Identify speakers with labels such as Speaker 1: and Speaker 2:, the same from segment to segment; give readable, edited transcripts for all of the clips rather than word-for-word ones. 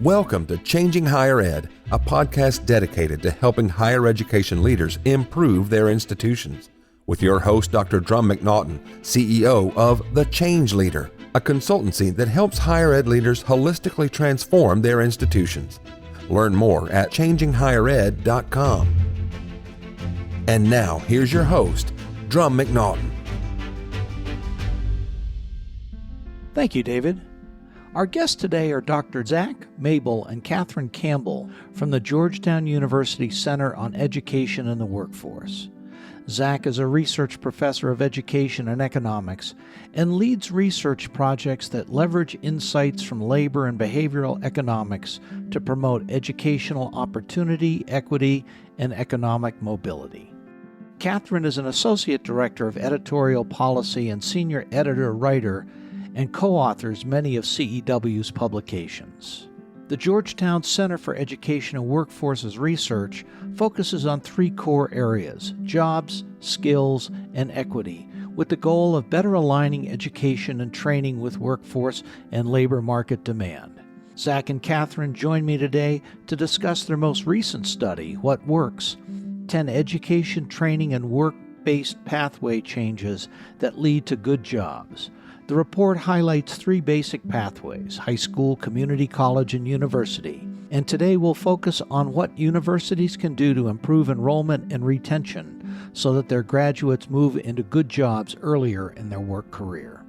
Speaker 1: Welcome to Changing Higher Ed, a podcast dedicated to helping higher education leaders improve their institutions. With your host, Dr. Drumm McNaughton, CEO of The Change Leader, a consultancy that helps higher ed leaders holistically transform their institutions. Learn more at changinghighered.com. And now, here's your host, Drumm McNaughton.
Speaker 2: Thank you, David. Our guests today are Dr. Zack, Mabel, and Kathryn Campbell from the Georgetown University Center on Education and the Workforce. Zack is a research professor of education and economics and leads research projects that leverage insights from labor and behavioral economics to promote educational opportunity, equity, and economic mobility. Kathryn is an associate director of editorial policy and senior editor-writer and co-authors many of CEW's publications. The Georgetown Center for Education and Workforce's research focuses on three core areas: jobs, skills, and equity, with the goal of better aligning education and training with workforce and labor market demand. Zack and Kathryn join me today to discuss their most recent study, What Works? 10 Education, Training, and Work-Based Pathway Changes that Lead to Good Jobs. The report highlights three basic pathways: high school, community college, and university. And today we'll focus on what universities can do to improve enrollment and retention so that their graduates move into good jobs earlier in their work career.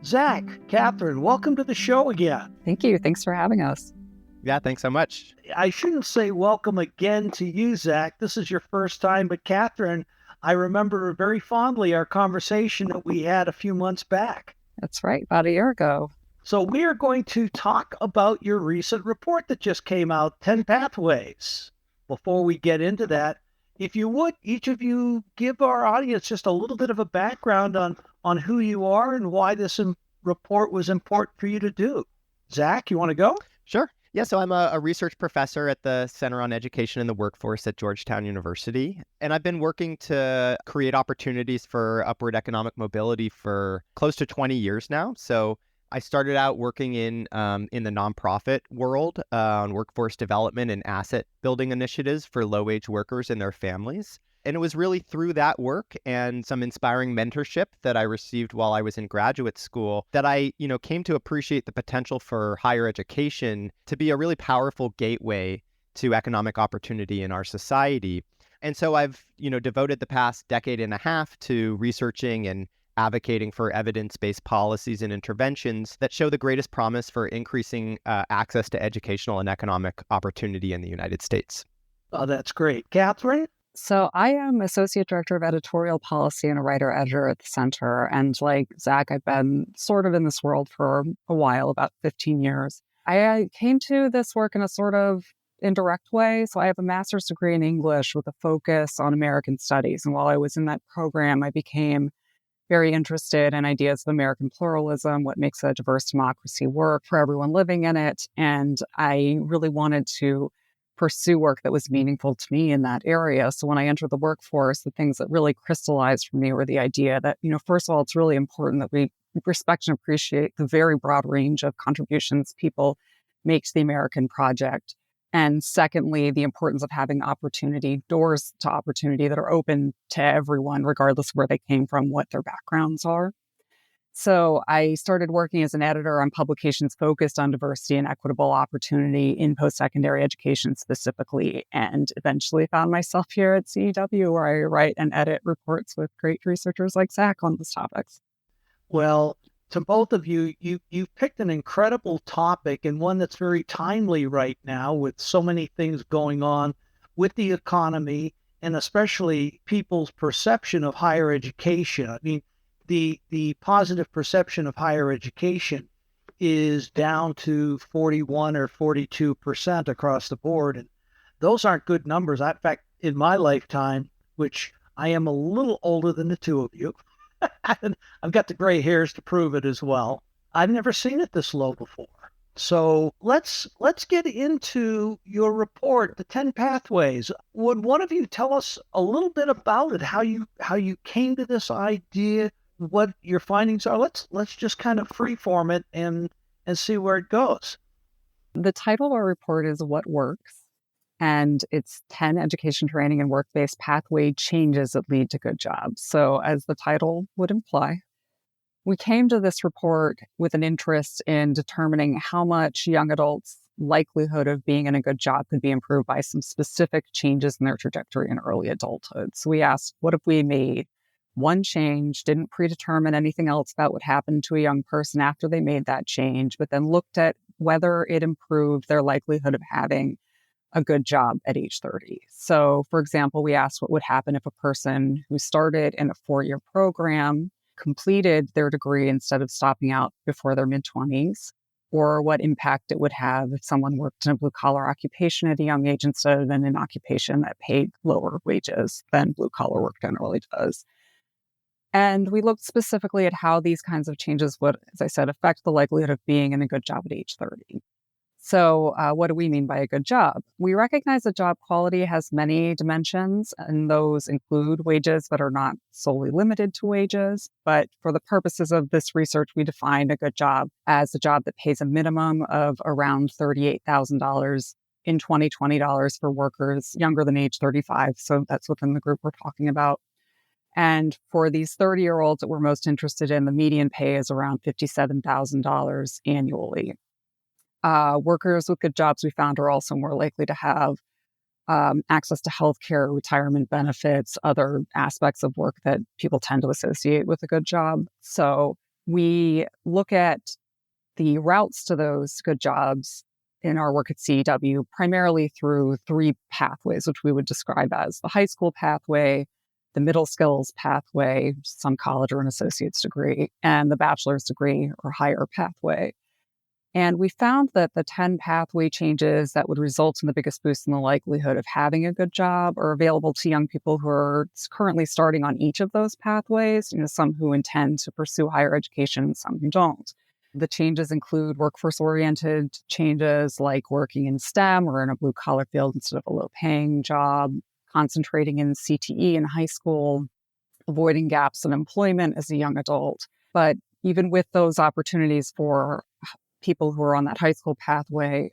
Speaker 2: Zack, Kathryn, welcome to the show again.
Speaker 3: Thank you. Thanks for having us.
Speaker 4: Yeah, thanks so much.
Speaker 2: I shouldn't say welcome again to you, Zack. This is your first time, but Kathryn, I remember very fondly our conversation that we had a few months back.
Speaker 3: That's right, about a year ago.
Speaker 2: So we are going to talk about your recent report that just came out, 10 Pathways. Before we get into that, if you would, each of you give our audience just a little bit of a background on who you are and why this report was important for you to do. Zack, you want to go?
Speaker 4: Sure. Yeah, so I'm a research professor at the Center on Education and the Workforce at Georgetown University, and I've been working to create opportunities for upward economic mobility for close to 20 years now. So I started out working in the nonprofit world on workforce development and asset building initiatives for low-wage workers and their families. And it was really through that work and some inspiring mentorship that I received while I was in graduate school that I, came to appreciate the potential for higher education to be a really powerful gateway to economic opportunity in our society. And so I've, devoted the past decade and a half to researching and advocating for evidence-based policies and interventions that show the greatest promise for increasing access to educational and economic opportunity in the United States.
Speaker 2: Oh, that's great. Kathryn?
Speaker 3: So I am Associate Director of Editorial Policy and a writer-editor at the Center. And like Zack, I've been sort of in this world for a while, about 15 years. I came to this work in a sort of indirect way. So I have a master's degree in English with a focus on American studies. And while I was in that program, I became very interested in ideas of American pluralism, what makes a diverse democracy work for everyone living in it. And I really wanted to pursue work that was meaningful to me in that area. So when I entered the workforce, the things that really crystallized for me were the idea that, first of all, it's really important that we respect and appreciate the very broad range of contributions people make to the American project. And secondly, the importance of having opportunity, doors to opportunity that are open to everyone, regardless of where they came from, what their backgrounds are. So I started working as an editor on publications focused on diversity and equitable opportunity in post-secondary education specifically, and eventually found myself here at CEW, where I write and edit reports with great researchers like Zack on these topics.
Speaker 2: Well, to both of you, you've picked an incredible topic and one that's very timely right now with so many things going on with the economy and especially people's perception of higher education. I mean, the positive perception of higher education is down to 41 or 42% across the board. And those aren't good numbers. In fact, in my lifetime, which I am a little older than the two of you, and I've got the gray hairs to prove it as well, I've never seen it this low before. So let's get into your report, the 10 Pathways. Would one of you tell us a little bit about it, how you came to this idea, what your findings are? Let's just kind of freeform it and
Speaker 5: and see where it goes.
Speaker 3: The title of our report is What Works, and it's 10 education, training, and work-based pathway changes that lead to good jobs. So as the title would imply, we came to this report with an interest in determining how much young adults' likelihood of being in a good job could be improved by some specific changes in their trajectory in early adulthood. So we asked, what if we made one change, didn't predetermine anything else about what happened to a young person after they made that change, but then looked at whether it improved their likelihood of having a good job at age 30. So, for example, we asked what would happen if a person who started in a 4-year program completed their degree instead of stopping out before their mid-20s, or what impact it would have if someone worked in a blue-collar occupation at a young age instead of in an occupation that paid lower wages than blue-collar work generally does. And we looked specifically at how these kinds of changes would, as I said, affect the likelihood of being in a good job at age 30. So what do we mean by a good job? We recognize that job quality has many dimensions, and those include wages, but are not solely limited to wages. But for the purposes of this research, we define a good job as a job that pays a minimum of around $38,000 in 2020 dollars for workers younger than age 35. So that's within the group we're talking about. And for these 30-year-olds that we're most interested in, the median pay is around $57,000 annually. Workers with good jobs, we found, are also more likely to have access to healthcare, retirement benefits, other aspects of work that people tend to associate with a good job. So we look at the routes to those good jobs in our work at CEW primarily through 3 pathways, which we would describe as the high school pathway, the middle skills pathway, some college or an associate's degree, and the bachelor's degree or higher pathway. And we found that the 10 pathway changes that would result in the biggest boost in the likelihood of having a good job are available to young people who are currently starting on each of those pathways, some who intend to pursue higher education, some who don't. The changes include workforce-oriented changes like working in STEM or in a blue-collar field instead of a low-paying job, concentrating in CTE in high school, avoiding gaps in employment as a young adult. But even with those opportunities for people who are on that high school pathway,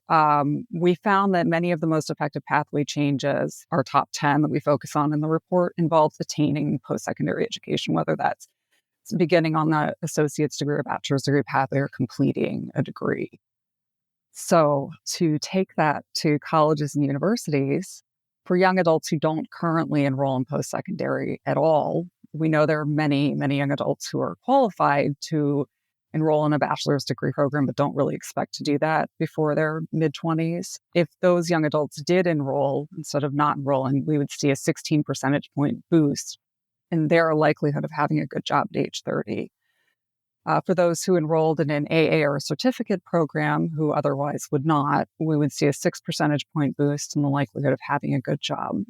Speaker 3: we found that many of the most effective pathway changes, our top 10 that we focus on in the report, involve attaining post-secondary education, whether that's beginning on the associate's degree or bachelor's degree pathway or completing a degree. So to take that to colleges and universities, for young adults who don't currently enroll in post-secondary at all, we know there are many, many young adults who are qualified to enroll in a bachelor's degree program, but don't really expect to do that before their mid-20s. If those young adults did enroll instead of not enrolling, we would see a 16 percentage point boost in their likelihood of having a good job at age 30. For those who enrolled in an AA or a certificate program who otherwise would not, we would see a 6 percentage point boost in the likelihood of having a good job.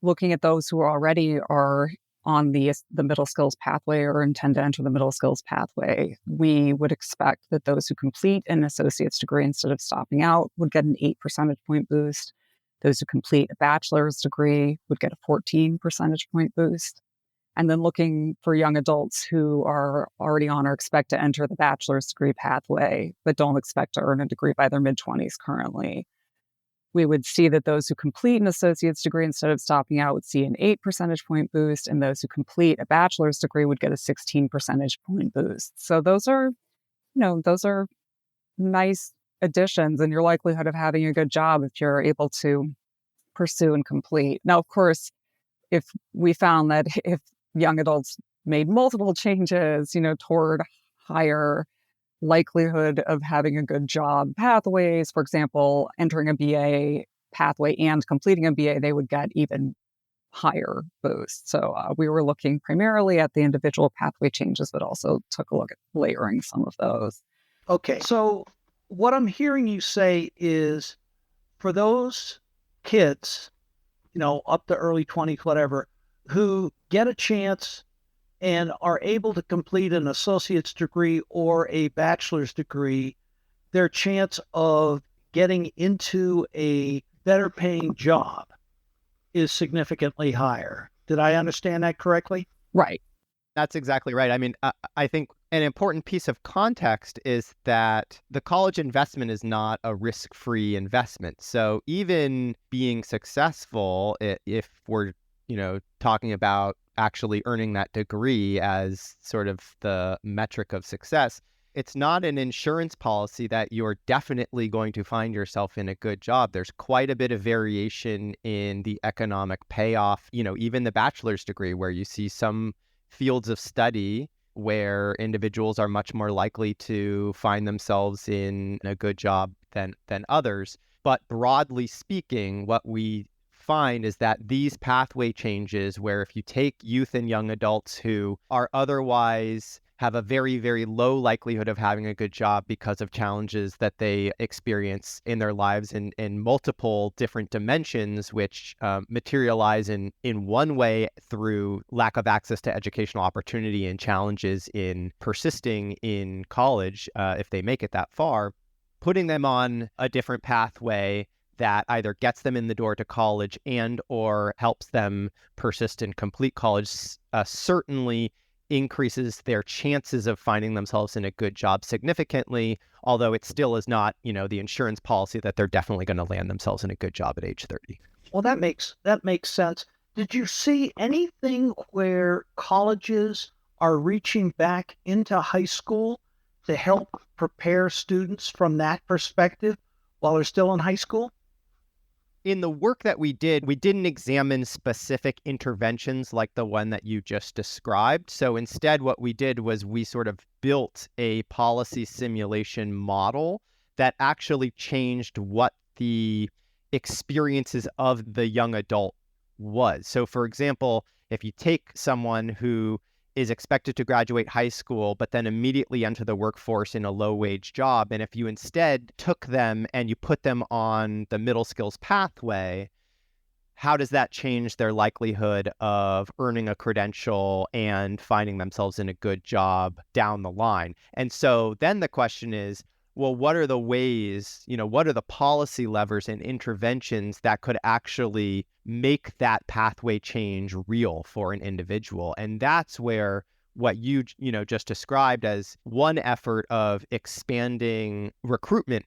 Speaker 3: Looking at those who already are on the middle skills pathway or intend to enter the middle skills pathway, we would expect that those who complete an associate's degree instead of stopping out would get an 8 percentage point boost. Those who complete a bachelor's degree would get a 14 percentage point boost. And then looking for young adults who are already on or expect to enter the bachelor's degree pathway, but don't expect to earn a degree by their mid-20s currently, we would see that those who complete an associate's degree instead of stopping out would see an 8 percentage point boost, and those who complete a bachelor's degree would get a 16 percentage point boost. So those are nice additions in your likelihood of having a good job if you're able to pursue and complete. Now, of course, if we found that if young adults made multiple changes, toward higher likelihood of having a good job pathways, for example, entering a BA pathway and completing a BA, they would get even higher boosts. So we were looking primarily at the individual pathway changes, but also took a look at layering some of those.
Speaker 5: Okay, so what I'm hearing you say is for those kids, up to early 20s, whatever, who get a chance and are able to complete an associate's degree or a bachelor's degree, their chance of getting into a better paying job is significantly higher. Did I understand that correctly?
Speaker 3: Right.
Speaker 4: That's exactly right. I mean, I think An important piece of context is that the college investment is not a risk-free investment. So even being successful, if we're, talking about actually earning that degree as sort of the metric of success, it's not an insurance policy that you're definitely going to find yourself in a good job. There's quite a bit of variation in the economic payoff, even the bachelor's degree, where you see some fields of study where individuals are much more likely to find themselves in a good job than others. But broadly speaking, what we find is that these pathway changes, where if you take youth and young adults who are otherwise have a very, very low likelihood of having a good job because of challenges that they experience in their lives in multiple different dimensions, which materialize in one way through lack of access to educational opportunity and challenges in persisting in college if they make it that far, putting them on a different pathway that either gets them in the door to college and or helps them persist and complete college certainly increases their chances of finding themselves in a good job significantly, although it still is not, the insurance policy that they're definitely going to land themselves in a good job at age 30.
Speaker 5: Well, that makes sense. Did you see anything where colleges are reaching back into high school to help prepare students from that perspective while they're still in high school?
Speaker 4: In the work that we did, we didn't examine specific interventions like the one that you just described. So instead, what we did was we sort of built a policy simulation model that actually changed what the experiences of the young adult was. So for example, if you take someone who is expected to graduate high school, but then immediately enter the workforce in a low-wage job, and if you instead took them and you put them on the middle skills pathway, how does that change their likelihood of earning a credential and finding themselves in a good job down the line? And so then the question is, well, what are the ways, what are the policy levers and interventions that could actually make that pathway change real for an individual? And that's where what you just described as one effort of expanding recruitment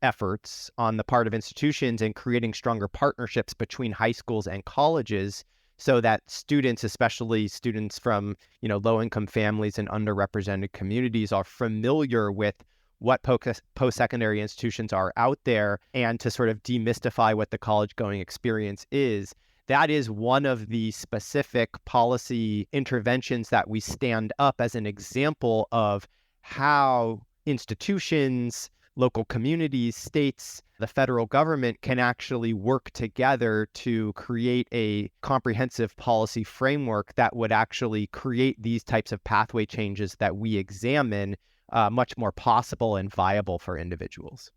Speaker 4: efforts on the part of institutions and creating stronger partnerships between high schools and colleges so that students, especially students from, low-income families and underrepresented communities, are familiar with what post-secondary institutions are out there, and to sort of demystify what the college-going experience is. That is one of the specific policy interventions that we stand up as an example of how institutions, local communities, states, the federal government can actually work together to create a comprehensive policy framework that would actually create these types of pathway changes that we examine much more possible and viable for individuals.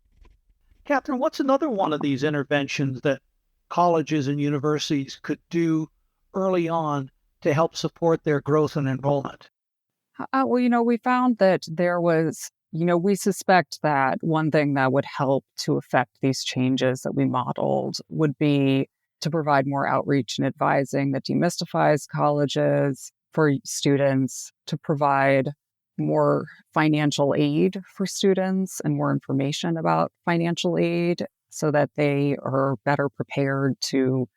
Speaker 5: Kathryn, what's another one of these interventions that colleges and universities could do early on to help support their growth and enrollment?
Speaker 3: Well, we found that there was, we suspect that one thing that would help to affect these changes that we modeled would be to provide more outreach and advising that demystifies colleges for students, to provide more financial aid for students and more information about financial aid so that they are better prepared to,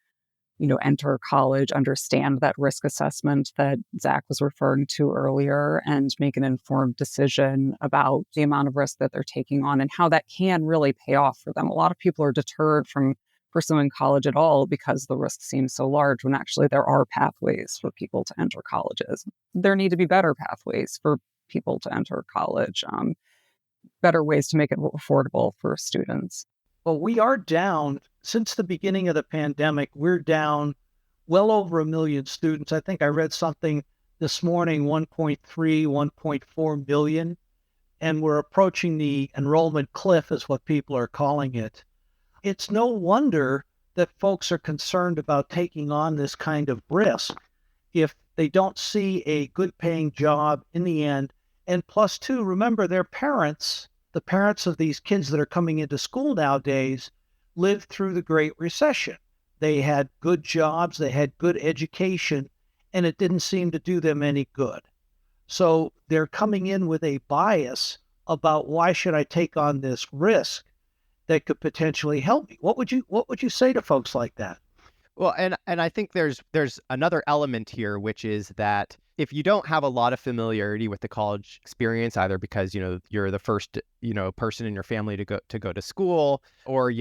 Speaker 3: enter college, understand that risk assessment that Zack was referring to earlier, and make an informed decision about the amount of risk that they're taking on and how that can really pay off for them. A lot of people are deterred from pursuing college at all because the risk seems so large, when actually there are pathways for people to enter colleges. There need to be better pathways for people to enter college, better ways to make it affordable for students.
Speaker 5: Well, we are down since the beginning of the pandemic. We're down well over 1 million students. I think I read something this morning, 1.3, 1.4 million, and we're approaching the enrollment cliff is what people are calling it. It's no wonder that folks are concerned about taking on this kind of risk if they don't see a good paying job in the end. And plus two, remember, their parents, the parents of these kids that are coming into school nowadays, lived through the Great Recession. They had good jobs, they had good education, and it didn't seem to do them any good. So they're coming in with a bias about why should I take on this risk that could potentially help me. What would you say to folks like that?
Speaker 4: Well, and I think there's another element here, which is that if you don't have a lot of familiarity with the college experience, either because you're the first person in your family to go to school, or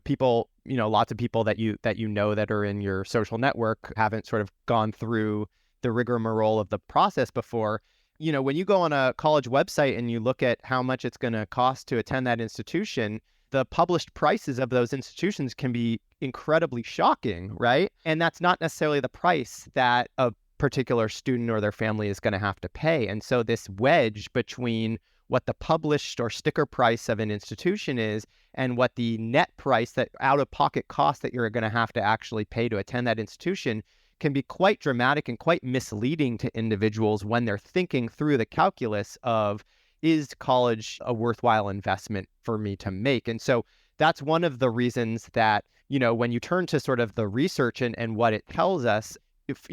Speaker 4: people, lots of people that you know that are in your social network haven't sort of gone through the rigmarole of the process before. When you go on a college website and you look at how much it's going to cost to attend that institution, the published prices of those institutions can be incredibly shocking, right? And that's not necessarily the price that a particular student or their family is going to have to pay. And so this wedge between what the published or sticker price of an institution is and what the net price, that out-of-pocket cost that you're going to have to actually pay to attend that institution, can be quite dramatic and quite misleading to individuals when they're thinking through the calculus of, is college a worthwhile investment for me to make? And so that's one of the reasons that, when you turn to sort of the research and what it tells us, if,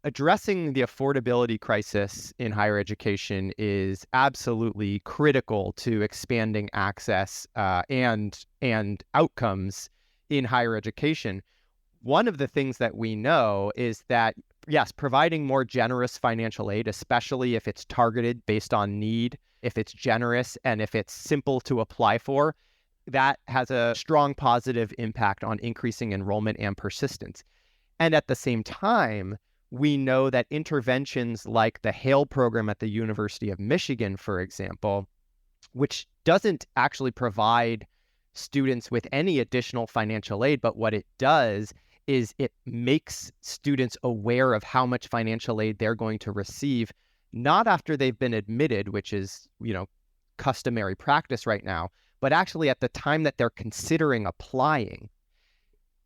Speaker 4: addressing the affordability crisis in higher education is absolutely critical to expanding access and outcomes in higher education. One of the things that we know is that, yes, providing more generous financial aid, especially if it's targeted based on need, if it's generous, and if it's simple to apply for, that has a strong positive impact on increasing enrollment and persistence. And at the same time, we know that interventions like the HAIL program at the University of Michigan, for example, which doesn't actually provide students with any additional financial aid, but what it does is it makes students aware of how much financial aid they're going to receive, not after they've been admitted, which is, customary practice right now, but actually at the time that they're considering applying.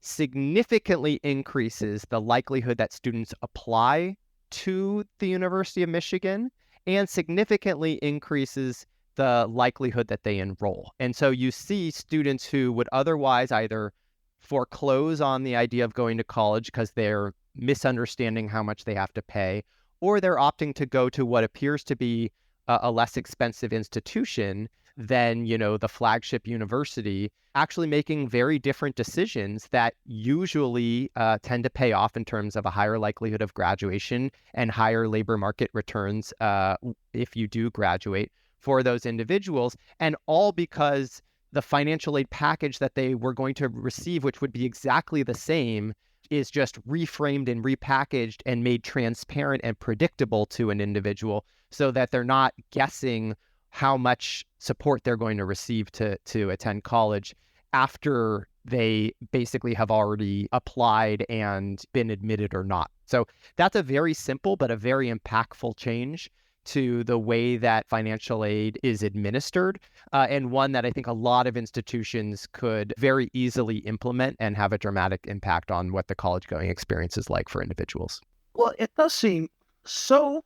Speaker 4: Significantly increases the likelihood that students apply to the University of Michigan, and significantly increases the likelihood that they enroll. And so you see students who would otherwise either foreclose on the idea of going to college because they're misunderstanding how much they have to pay, or they're opting to go to what appears to be a less expensive institution than, the flagship university, actually making very different decisions that usually tend to pay off in terms of a higher likelihood of graduation and higher labor market returns if you do graduate for those individuals. And all because the financial aid package that they were going to receive, which would be exactly the same, is just reframed and repackaged and made transparent and predictable to an individual so that they're not guessing how much support they're going to receive to attend college after they basically have already applied and been admitted or not. So that's a very simple but a very impactful change to the way that financial aid is administered, and one that I think a lot of institutions could very easily implement and have a dramatic impact on what the college-going experience is like for individuals.
Speaker 5: Well, it does seem so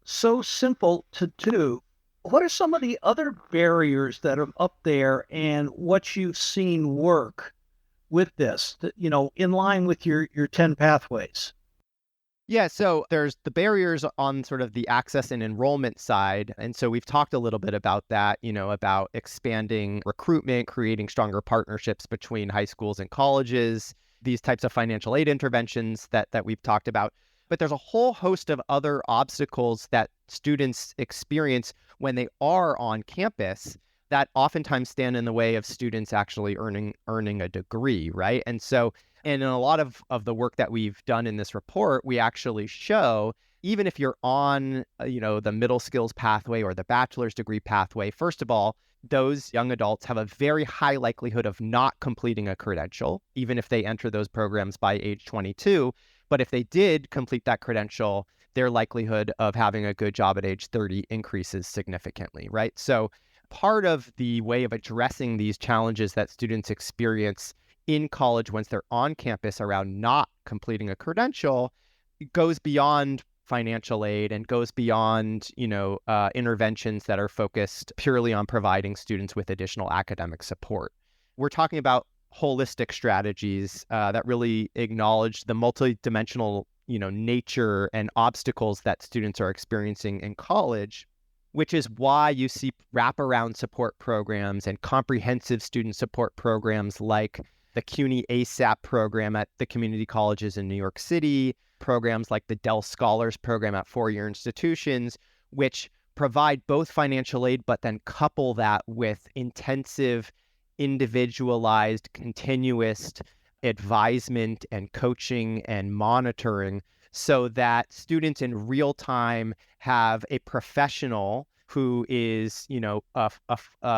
Speaker 5: simple to do. What are some of the other barriers that are up there, and what you've seen work with this, in line with your 10 pathways?
Speaker 4: Yeah, so there's the barriers on sort of the access and enrollment side. And so we've talked a little bit about that, about expanding recruitment, creating stronger partnerships between high schools and colleges, these types of financial aid interventions that we've talked about. But there's a whole host of other obstacles that students experience when they are on campus that oftentimes stand in the way of students actually earning a degree, right? And in a lot of the work that we've done in this report, we actually show, even if you're on, the middle skills pathway or the bachelor's degree pathway, first of all, those young adults have a very high likelihood of not completing a credential, even if they enter those programs by age 22. But if they did complete that credential, their likelihood of having a good job at age 30 increases significantly, right? So part of the way of addressing these challenges that students experience in college once they're on campus around not completing a credential goes beyond financial aid and goes beyond, interventions that are focused purely on providing students with additional academic support. We're talking about holistic strategies that really acknowledge the multidimensional nature and obstacles that students are experiencing in college, which is why you see wraparound support programs and comprehensive student support programs like the CUNY ASAP program at the community colleges in New York City, programs like the Dell Scholars program at four-year institutions, which provide both financial aid, but then couple that with intensive, individualized, continuous advisement and coaching and monitoring so that students in real time have a professional who is,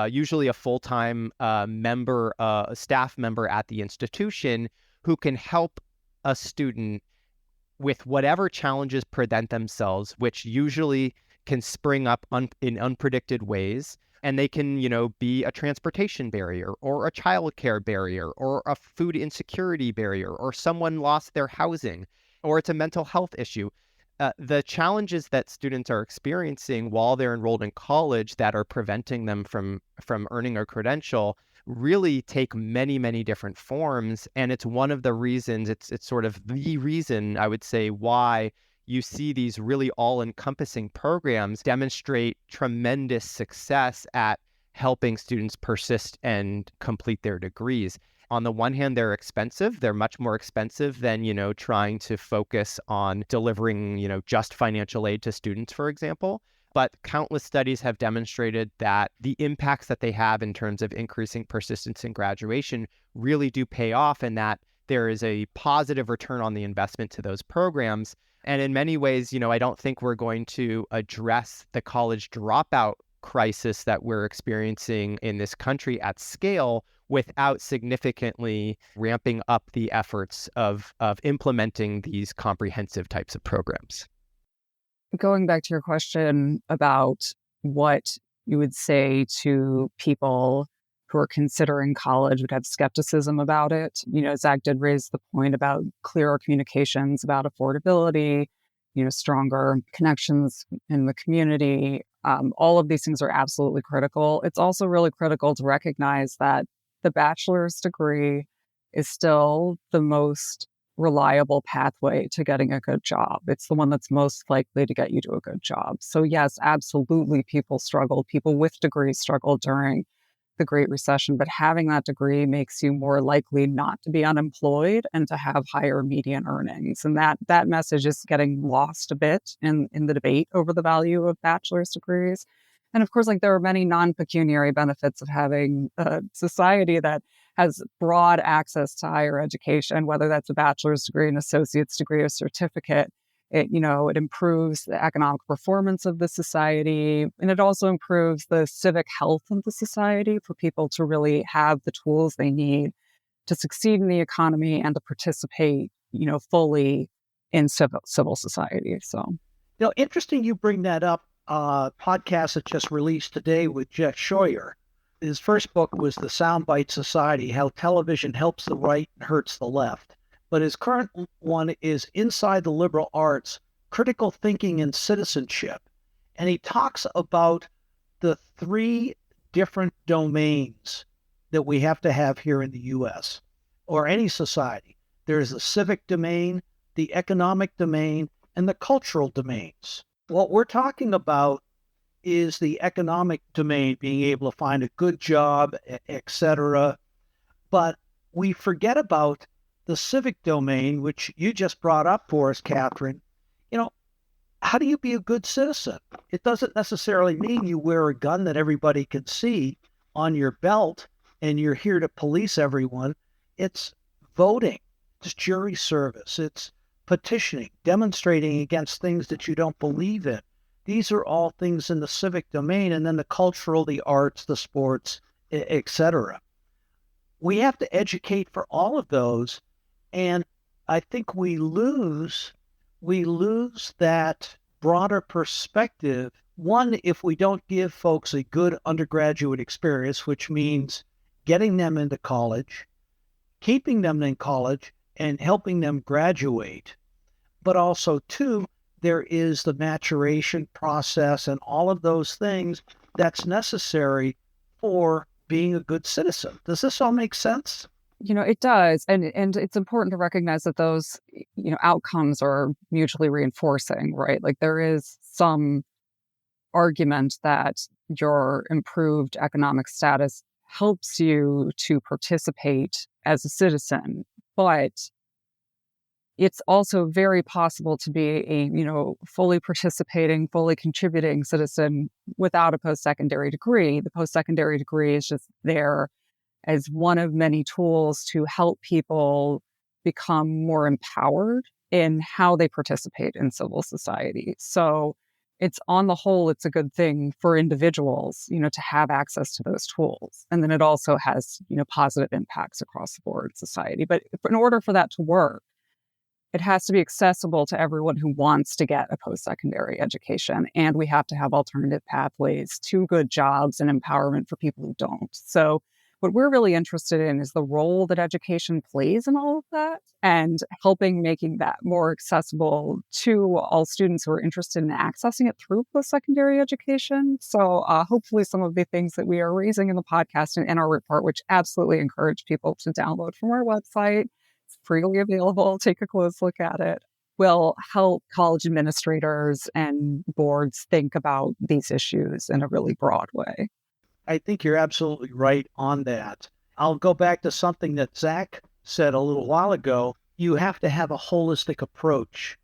Speaker 4: usually a full-time member, a staff member at the institution who can help a student with whatever challenges present themselves, which usually can spring up in unpredicted ways. And they can, be a transportation barrier or a childcare barrier or a food insecurity barrier or someone lost their housing or it's a mental health issue. The challenges that students are experiencing while they're enrolled in college that are preventing them from earning a credential really take many, many different forms. And it's one of the reasons, it's sort of the reason, I would say, why you see these really all-encompassing programs demonstrate tremendous success at helping students persist and complete their degrees. On the one hand, they're expensive. They're much more expensive than, trying to focus on delivering, just financial aid to students, for example. But countless studies have demonstrated that the impacts that they have in terms of increasing persistence in graduation really do pay off, and that there is a positive return on the investment to those programs. And in many ways, I don't think we're going to address the college dropout crisis that we're experiencing in this country at scale without significantly ramping up the efforts of implementing these comprehensive types of programs.
Speaker 3: Going back to your question about what you would say to people who are considering college would have skepticism about it. Zack did raise the point about clearer communications about affordability, stronger connections in the community. All of these things are absolutely critical. It's also really critical to recognize that the bachelor's degree is still the most reliable pathway to getting a good job. It's the one that's most likely to get you to a good job. So yes, absolutely, people struggled. People with degrees struggled during the Great Recession, but having that degree makes you more likely not to be unemployed and to have higher median earnings. And that message is getting lost a bit in the debate over the value of bachelor's degrees. And of course, there are many non-pecuniary benefits of having a society that has broad access to higher education, whether that's a bachelor's degree, an associate's degree, a certificate. It improves the economic performance of the society, and it also improves the civic health of the society for people to really have the tools they need to succeed in the economy and to participate, fully in civil society. So,
Speaker 5: Interesting you bring that up. Podcast that just released today with Jeff Scheuer. His first book was The Soundbite Society: How Television Helps the Right and Hurts the Left. But his current one is Inside the Liberal Arts: Critical Thinking and Citizenship. And he talks about the three different domains that we have to have here in the U.S. or any society. There's the civic domain, the economic domain, and the cultural domains. What we're talking about is the economic domain, being able to find a good job, etc. But we forget about the civic domain, which you just brought up for us, Kathryn. How do you be a good citizen? It doesn't necessarily mean you wear a gun that everybody can see on your belt and you're here to police everyone. It's voting, it's jury service, it's petitioning, demonstrating against things that you don't believe in. These are all things in the civic domain, and then the cultural, the arts, the sports, etc. We have to educate for all of those, and I think we lose that broader perspective. One, if we don't give folks a good undergraduate experience, which means getting them into college, keeping them in college, and helping them graduate. But also, two, there is the maturation process and all of those things that's necessary for being a good citizen. Does this all make sense?
Speaker 3: It does. And it's important to recognize that those, outcomes are mutually reinforcing, right? Like there is some argument that your improved economic status helps you to participate as a citizen, but it's also very possible to be a, fully participating, fully contributing citizen without a post-secondary degree. The post-secondary degree is just there as one of many tools to help people become more empowered in how they participate in civil society. So it's on the whole, it's a good thing for individuals, to have access to those tools. And then it also has, positive impacts across the board in society. But in order for that to work, it has to be accessible to everyone who wants to get a post-secondary education. And we have to have alternative pathways to good jobs and empowerment for people who don't. So what we're really interested in is the role that education plays in all of that and helping making that more accessible to all students who are interested in accessing it through post-secondary education. So hopefully some of the things that we are raising in the podcast and in our report, which absolutely encourage people to download from our website, it's freely available, take a close look at it, will help college administrators and boards think about these issues in a really broad way.
Speaker 5: I think you're absolutely right on that. I'll go back to something that Zack said a little while ago. You have to have a holistic approach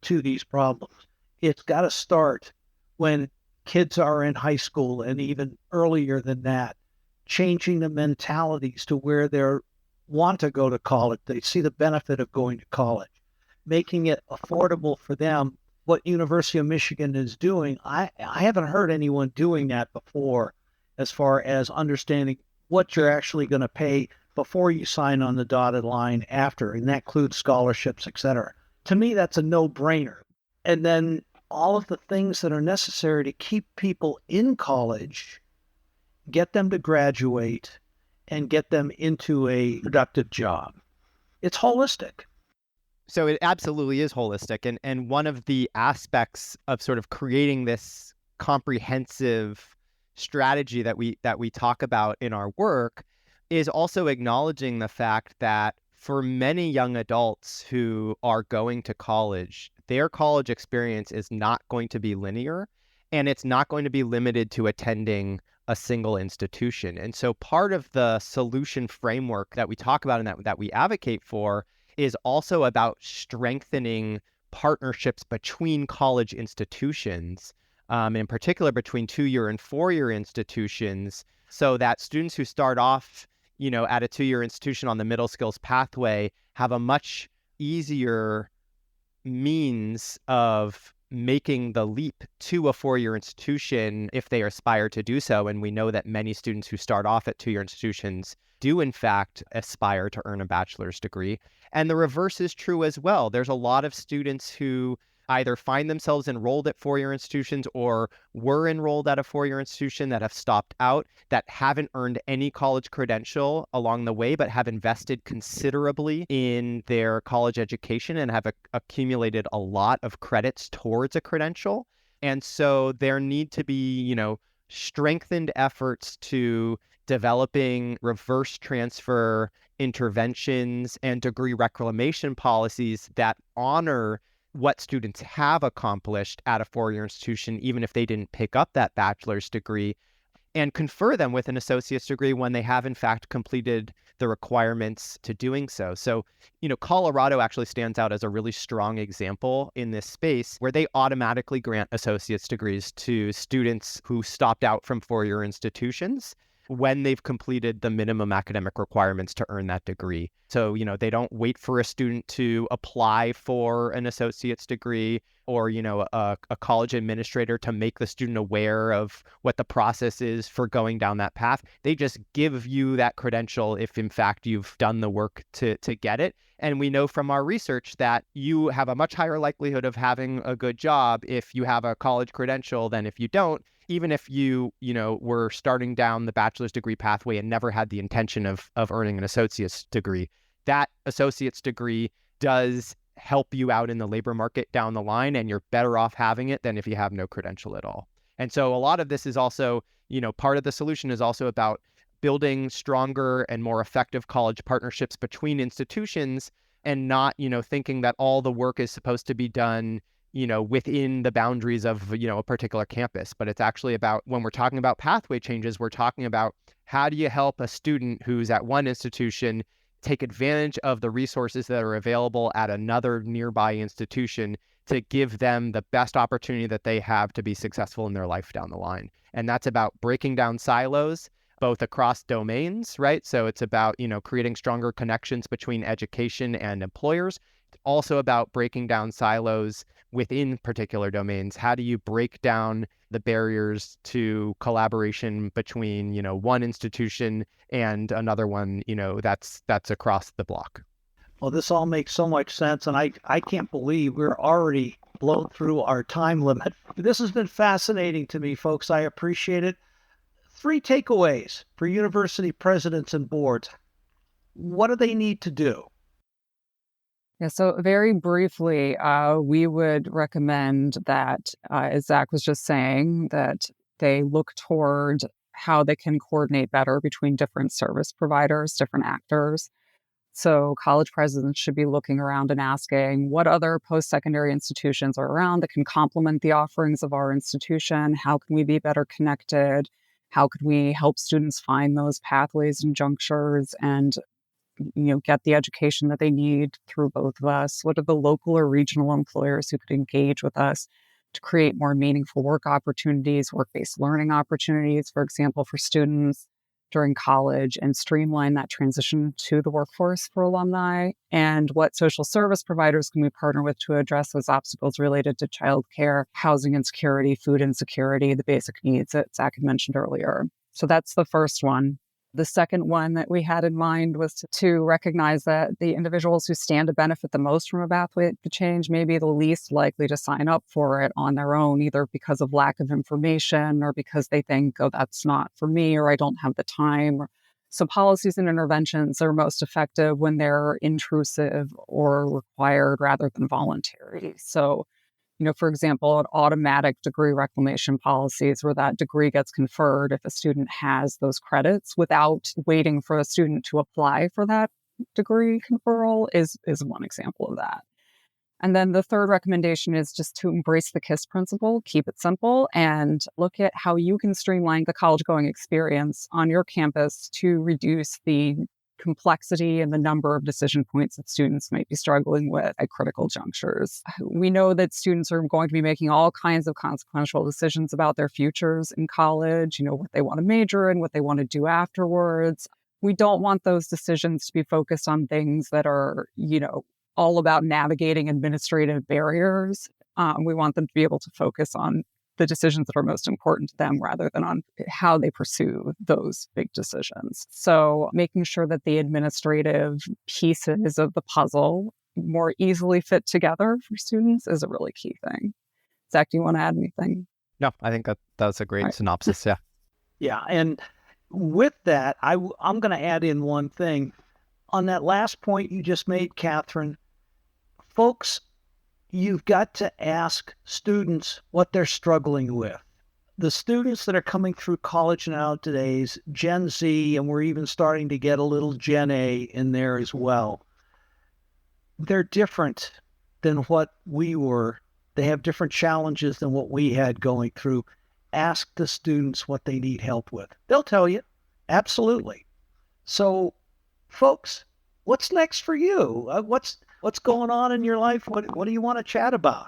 Speaker 5: to these problems. It's got to start when kids are in high school and even earlier than that, changing the mentalities to where they want to go to college. They see the benefit of going to college, making it affordable for them. What University of Michigan is doing, I haven't heard anyone doing that before, as far as understanding what you're actually going to pay before you sign on the dotted line after, and that includes scholarships, et cetera. To me, that's a no-brainer. And then all of the things that are necessary to keep people in college, get them to graduate, and get them into a productive job. It's holistic.
Speaker 4: So it absolutely is holistic. And one of the aspects of sort of creating this comprehensive strategy that we talk about in our work is also acknowledging the fact that for many young adults who are going to college, their college experience is not going to be linear, and it's not going to be limited to attending a single institution. And so part of the solution framework that we talk about and that we advocate for is also about strengthening partnerships between college institutions, in particular between 2-year and 4-year institutions, so that students who start off, at a 2-year institution on the middle skills pathway have a much easier means of making the leap to a 4-year institution if they aspire to do so. And we know that many students who start off at 2-year institutions do in fact aspire to earn a bachelor's degree. And the reverse is true as well. There's a lot of students who either find themselves enrolled at 4-year institutions or were enrolled at a 4-year institution that have stopped out, that haven't earned any college credential along the way, but have invested considerably in their college education and have accumulated a lot of credits towards a credential. And so there need to be, strengthened efforts to developing reverse transfer interventions and degree reclamation policies that honor what students have accomplished at a 4-year institution, even if they didn't pick up that bachelor's degree, and confer them with an associate's degree when they have in fact completed the requirements to doing so. So, Colorado actually stands out as a really strong example in this space where they automatically grant associate's degrees to students who stopped out from 4-year institutions when they've completed the minimum academic requirements to earn that degree. So, they don't wait for a student to apply for an associate's degree or, a college administrator to make the student aware of what the process is for going down that path. They just give you that credential if, in fact, you've done the work to get it. And we know from our research that you have a much higher likelihood of having a good job if you have a college credential than if you don't, even if you were starting down the bachelor's degree pathway and never had the intention of earning an associate's degree. That associate's degree does help you out in the labor market down the line, and you're better off having it than if you have no credential at all. And so a lot of this is also, part of the solution is also about building stronger and more effective college partnerships between institutions, and not, thinking that all the work is supposed to be done, within the boundaries of, a particular campus. But it's actually about, when we're talking about pathway changes, we're talking about how do you help a student who's at one institution take advantage of the resources that are available at another nearby institution to give them the best opportunity that they have to be successful in their life down the line. And that's about breaking down silos, both across domains, right? So it's about, creating stronger connections between education and employers. It's also about breaking down silos within particular domains. How do you break down the barriers to collaboration between, one institution and another one, that's across the block?
Speaker 5: Well, this all makes so much sense, and I can't believe we're already blown through our time limit. This has been fascinating to me, folks. I appreciate it. 3 takeaways for university presidents and boards. What do they need to do?
Speaker 3: Yeah, so very briefly, we would recommend that, as Zack was just saying, that they look toward how they can coordinate better between different service providers, different actors. So college presidents should be looking around and asking what other post-secondary institutions are around that can complement the offerings of our institution. How can we be better connected? How could we help students find those pathways and junctures and get the education that they need through both of us? What are the local or regional employers who could engage with us to create more meaningful work opportunities, work-based learning opportunities, for example, for students during college, and streamline that transition to the workforce for alumni? And what social service providers can we partner with to address those obstacles related to childcare, housing insecurity, food insecurity, the basic needs that Zack had mentioned earlier? So that's the first one. The second one that we had in mind was to recognize that the individuals who stand to benefit the most from a pathway to change may be the least likely to sign up for it on their own, either because of lack of information or because they think, oh, that's not for me, or I don't have the time. So policies and interventions are most effective when they're intrusive or required rather than voluntary. So, for example, an automatic degree reclamation policies where that degree gets conferred if a student has those credits without waiting for a student to apply for that degree conferral is one example of that. And then the third recommendation is just to embrace the KISS principle, keep it simple, and look at how you can streamline the college-going experience on your campus to reduce the complexity and the number of decision points that students might be struggling with at critical junctures. We know that students are going to be making all kinds of consequential decisions about their futures in college, what they want to major in, what they want to do afterwards. We don't want those decisions to be focused on things that are, all about navigating administrative barriers. We want them to be able to focus on the decisions that are most important to them rather than on how they pursue those big decisions. So making sure that the administrative pieces of the puzzle more easily fit together for students is a really key thing. Zack, do you want to add anything?
Speaker 4: No, I think that's a great synopsis. Yeah.
Speaker 5: Yeah. And with that, I'm going to add in one thing. On that last point you just made, Kathryn, folks, you've got to ask students what they're struggling with. The students that are coming through college nowadays, Gen Z, and we're even starting to get a little Gen A in there as well. They're different than what we were. They have different challenges than what we had going through. Ask the students what they need help with. They'll tell you. Absolutely. So, folks, what's next for you? What's going on in your life? What do you want to chat about?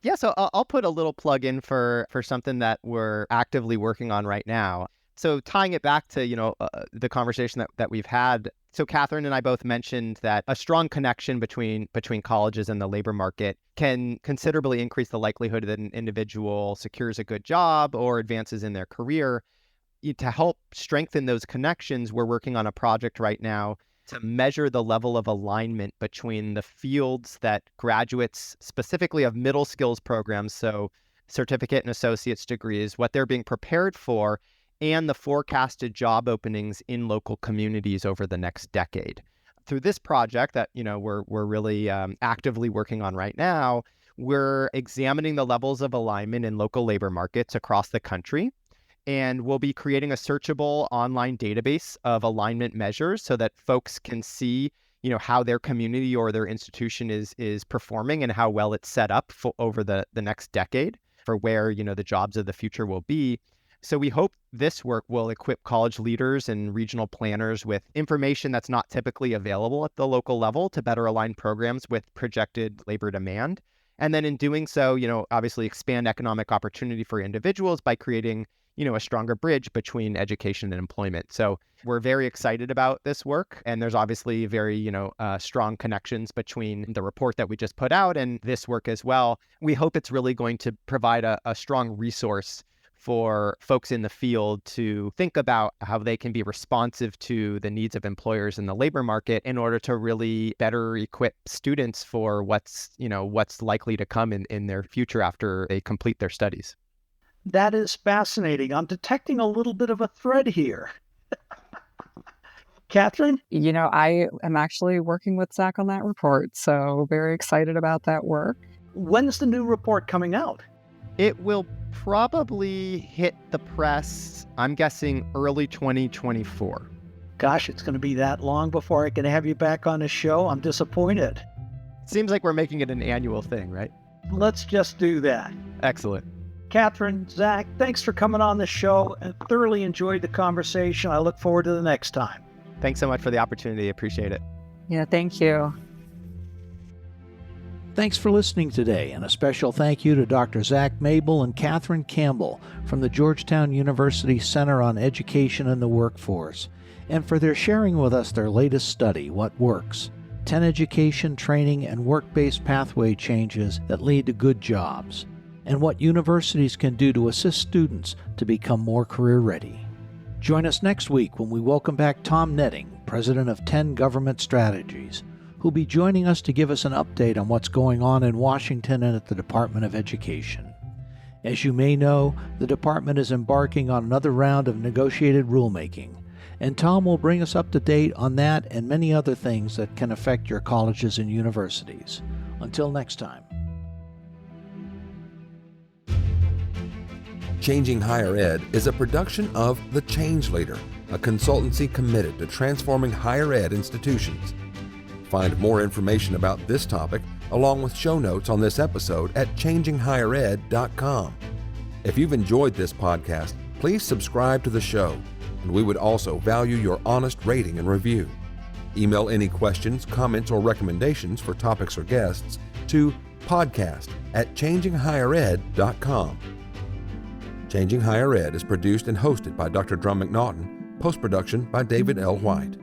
Speaker 4: Yeah, so I'll put a little plug in for something that we're actively working on right now. So tying it back to, the conversation that we've had. So Kathryn and I both mentioned that a strong connection between colleges and the labor market can considerably increase the likelihood that an individual secures a good job or advances in their career. To help strengthen those connections, we're working on a project right now to measure the level of alignment between the fields that graduates, specifically of middle skills programs, so certificate and associate's degrees, what they're being prepared for, and the forecasted job openings in local communities over the next decade. Through this project that we're really actively working on right now, we're examining the levels of alignment in local labor markets across the country And we'll be creating a searchable online database of alignment measures so that folks can see, how their community or their institution is performing and how well it's set up over the next decade for where, the jobs of the future will be. So we hope this work will equip college leaders and regional planners with information that's not typically available at the local level to better align programs with projected labor demand. And then in doing so, obviously expand economic opportunity for individuals by creating, a stronger bridge between education and employment. So we're very excited about this work. And there's obviously very, strong connections between the report that we just put out and this work as well. We hope it's really going to provide a strong resource for folks in the field to think about how they can be responsive to the needs of employers in the labor market in order to really better equip students for what's likely to come in their future after they complete their studies.
Speaker 5: That is fascinating. I'm detecting a little bit of a thread here. Kathryn?
Speaker 3: I am actually working with Zack on that report, so very excited about that work.
Speaker 5: When's the new report coming out?
Speaker 4: It will probably hit the press, I'm guessing, early 2024.
Speaker 5: Gosh, it's going to be that long before I can have you back on the show. I'm disappointed.
Speaker 4: Seems like we're making it an annual thing, right?
Speaker 5: Let's just do that.
Speaker 4: Excellent.
Speaker 5: Kathryn, Zack, thanks for coming on the show and thoroughly enjoyed the conversation. I look forward to the next time.
Speaker 4: Thanks so much for the opportunity. Appreciate it.
Speaker 3: Yeah, thank you.
Speaker 2: Thanks for listening today, and a special thank you to Dr. Zack, Mabel, and Kathryn Campbell from the Georgetown University Center on Education and the Workforce, and for their sharing with us their latest study, What Works: 10 Education, Training, and Work-Based Pathway Changes that Lead to Good Jobs, and what universities can do to assist students to become more career-ready. Join us next week when we welcome back Tom Netting, president of 10 Government Strategies, who'll be joining us to give us an update on what's going on in Washington and at the Department of Education. As you may know, the department is embarking on another round of negotiated rulemaking, and Tom will bring us up to date on that and many other things that can affect your colleges and universities. Until next time.
Speaker 1: Changing Higher Ed is a production of The Change Leader, a consultancy committed to transforming higher ed institutions. Find more information about this topic, along with show notes on this episode at changinghighered.com. If you've enjoyed this podcast, please subscribe to the show, and we would also value your honest rating and review. Email any questions, comments, or recommendations for topics or guests to podcast@changinghighered.com. Changing Higher Ed is produced and hosted by Dr. Drumm McNaughton, post-production by David L. White.